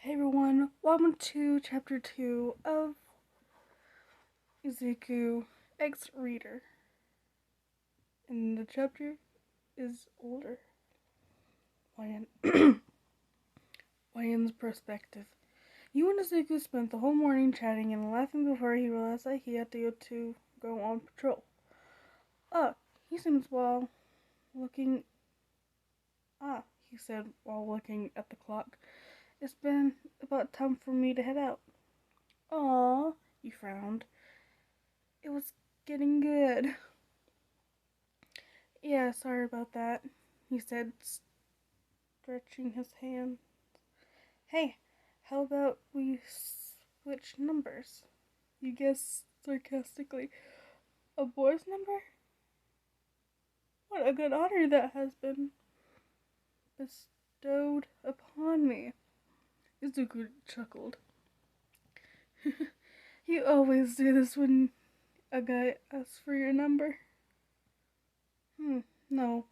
Hey everyone, welcome to chapter 2 of Izuku X Reader. And the chapter is older. Wayan's perspective. You and Izuku spent the whole morning chatting and laughing before he realized that he had to go on patrol. He seems looking. He said while looking at the clock. It's been about time for me to head out. Aw, he frowned. It was getting good. Yeah, sorry about that, he said, stretching his hand. Hey, how about we switch numbers? You guessed sarcastically. A boy's number? What a good honor that has been bestowed upon me. Izuku chuckled. You always do this when a guy asks for your number. No,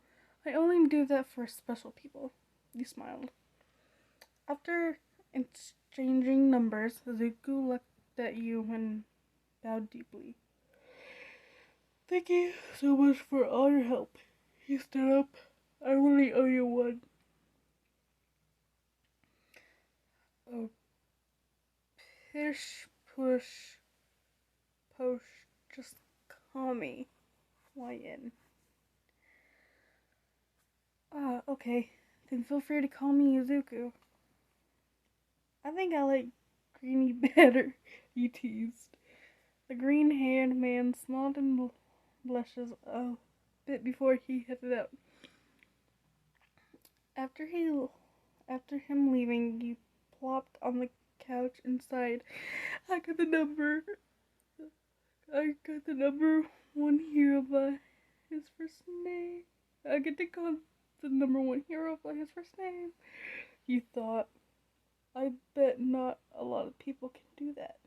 I only do that for special people. He smiled. After exchanging numbers, Izuku looked at you and bowed deeply. Thank you so much for all your help. He stood up. I really owe you one. Oh, pish, push, posh, just call me Wayan. Okay. Then feel free to call me Izuku. I think I like Greeny better, he teased. The green-haired man smiled and blushes a bit before he headed out. After him leaving, you plopped on the couch inside. I got the number one hero by his first name. I get to call the number one hero by his first name. You thought. I bet not a lot of people can do that.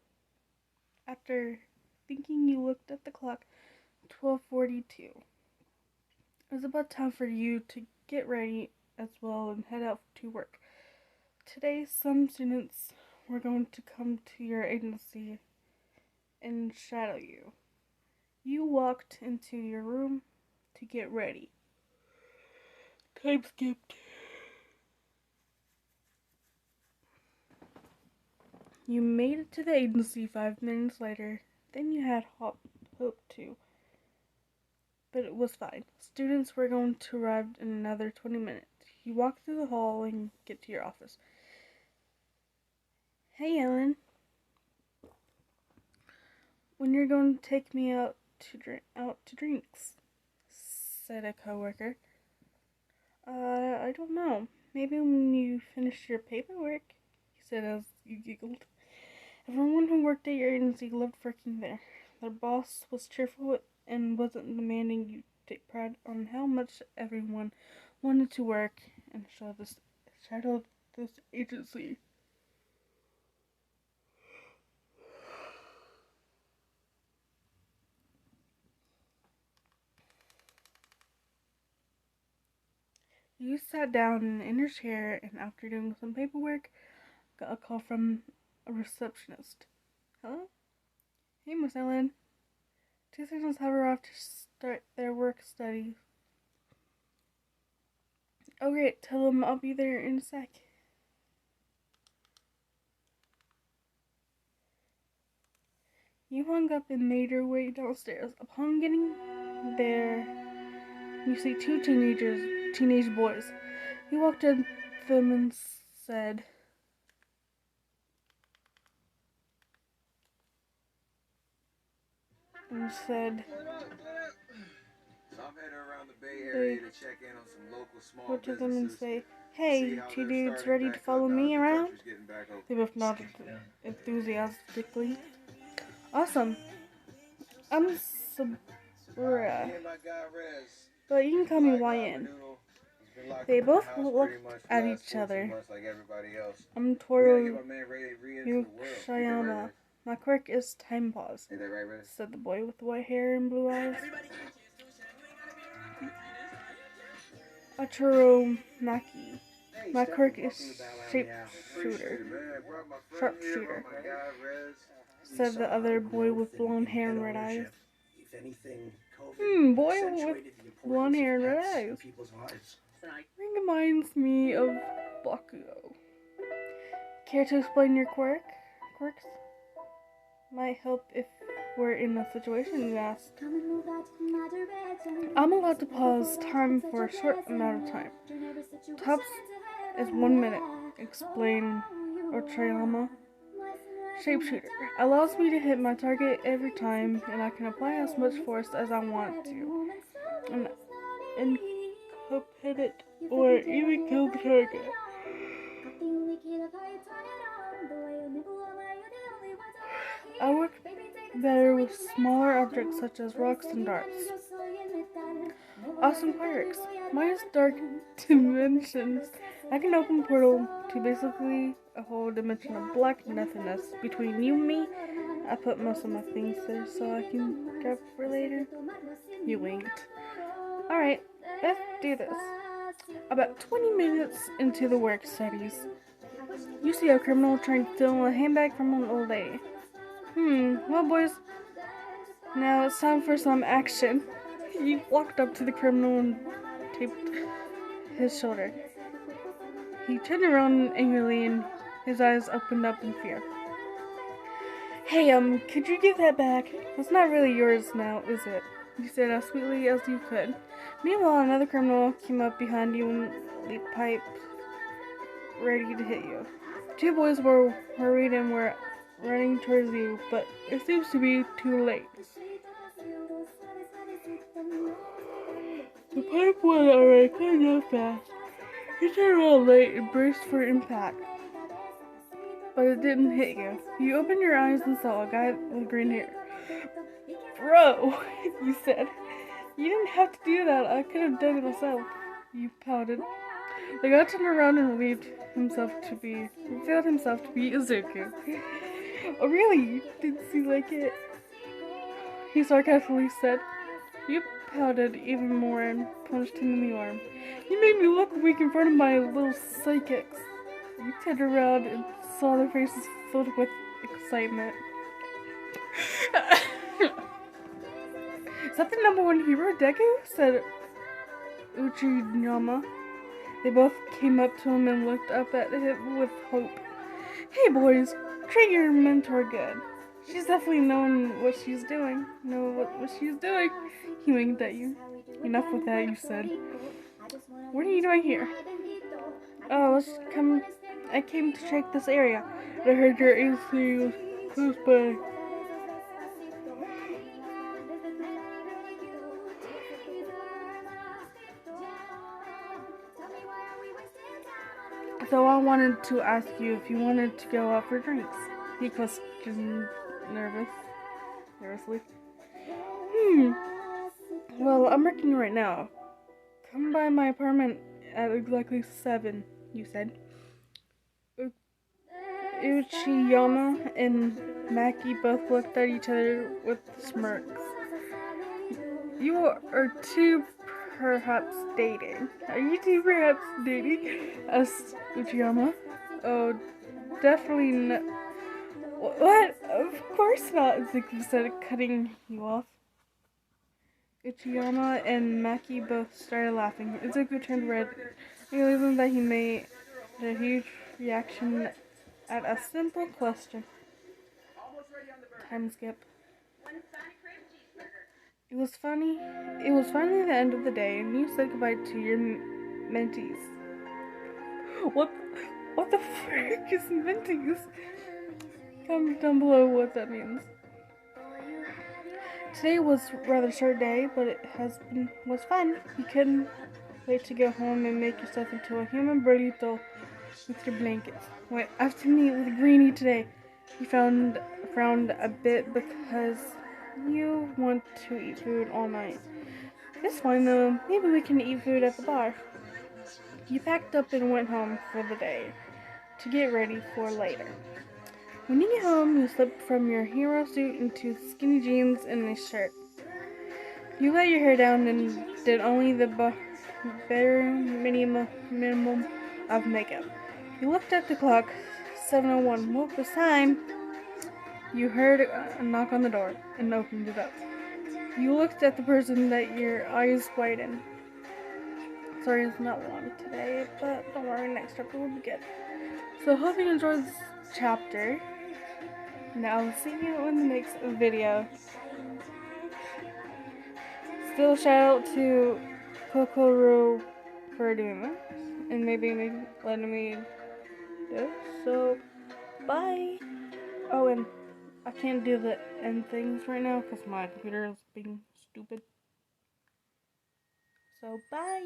After thinking, you looked at the clock. 12:42. It was about time for you to get ready as well and head out to work. Today, some students were going to come to your agency and shadow you. You walked into your room to get ready. Time skipped. You made it to the agency 5 minutes later than you had hoped to. But it was fine. Students were going to arrive in another 20 minutes. You walk through the hall and get to your office. Hey, Ellen. When you're going to take me out to drinks? Said a coworker. I don't know. Maybe when you finish your paperwork, he said as you giggled. Everyone who worked at your agency loved working there. Their boss was cheerful and wasn't demanding you take pride on how much everyone wanted to work and shadow this agency. You sat down in your chair and after doing some paperwork, got a call from a receptionist. Hello? Hey, Miss Ellen. Two students have arrived to start their work study. Oh great, tell them I'll be there in a sec. You hung up and made your way downstairs. Upon getting there, you see two teenage boys. You walked in them and said, So I'm heading around the Bay Area to check in on some local small go to them and businesses. say, hey, two dudes ready to follow me around? They both nodded enthusiastically. Awesome. I'm Sabura, but you can call me YN. They both looked at each other. I'm Toru Yukishiyama. My quirk is time pause, said the boy with the white hair and blue eyes. Achiro Maki. My quirk is sharpshooter. Sharpshooter, said the other boy with blonde hair and red eyes. Boy with blonde hair and red eyes. Reminds me of Bakugo. Care to explain your quirks? Might help if we're in a situation, you asked. I'm allowed to pause time for a short amount of time. Tops is 1 minute. Explain Ochayama. Shapeshooter allows me to hit my target every time, and I can apply as much force as I want to. And hit it, or even kill the target. I work better with smaller objects such as rocks and darts. Awesome quirks. Mine is dark dimensions. I can open a portal to basically a whole dimension of black nothingness between you and me. I put most of my things there so I can grab for later. You winked. Alright, let's do this. About 20 minutes into the work studies, you see a criminal trying to steal a handbag from an old lady. Well boys, now it's time for some action. He walked up to the criminal and taped his shoulder. He turned around angrily and his eyes opened up in fear. Hey, could you give that back? It's not really yours now, is it? You said as sweetly as you could. Meanwhile, another criminal came up behind you and leaped pipe, ready to hit you. Two boys were worried and were running towards you, but it seems to be too late. The pipe was already coming up fast. You turned around late and braced for impact, but it didn't hit you. You opened your eyes and saw a guy with green hair. Bro, you said. You didn't have to do that. I could have done it myself. You pouted. The guy turned around and revealed himself to be Izuku. Oh really? Didn't see like it? He sarcastically said. You pouted even more and punched him in the arm. You made me look weak in front of my little psychics. You turned around and saw their faces filled with excitement. Is that the #1 hero, Deku? Said Uchiyama. They both came up to him and looked up at him with hope. Hey boys, treat your mentor good. She's definitely knowing what she's doing. He winked at you. Enough with that, you said. What are you doing here? Oh, I came to check this area. I heard your AC was close by. So I wanted to ask you if you wanted to go out for drinks. He questioned nervously. Well, I'm working right now. Come by my apartment at exactly 7, you said. Uchiyama and Maki both looked at each other with smirks. You are two perhaps dating. Are you two perhaps dating? Asked Uchiyama. Oh, definitely not. What? Of course not, Izuku said, cutting you off. Uchiyama and Maki both started laughing. Izuku turned red, realizing that he made a huge reaction at a simple question. Time skip. It was finally the end of the day, and you said goodbye to your mentees. What the frick is mentees? Comment down below what that means. Today was a rather short day, but it was fun. You couldn't wait to go home and make yourself into a human burrito with your blankets. Went out to meet with Greenie today. He frowned a bit because you want to eat food all night. It's fine though. Maybe we can eat food at the bar. You packed up and went home for the day to get ready for later. When you get home, you slip from your hero suit into skinny jeans and a shirt. You let your hair down and did only the bare minimum of makeup. You looked at the clock, 7:01. What was time? You heard a knock on the door and opened it up. You looked at the person that your eyes widened. Sorry, it's not long today, but don't worry, next chapter will be good. So, hope you enjoyed this chapter. Now, I'll see you in the next video. Still, shout out to Kokoro for doing this and maybe letting me do it. So, bye. Oh, and I can't do the end things right now because my computer is being stupid. So, bye.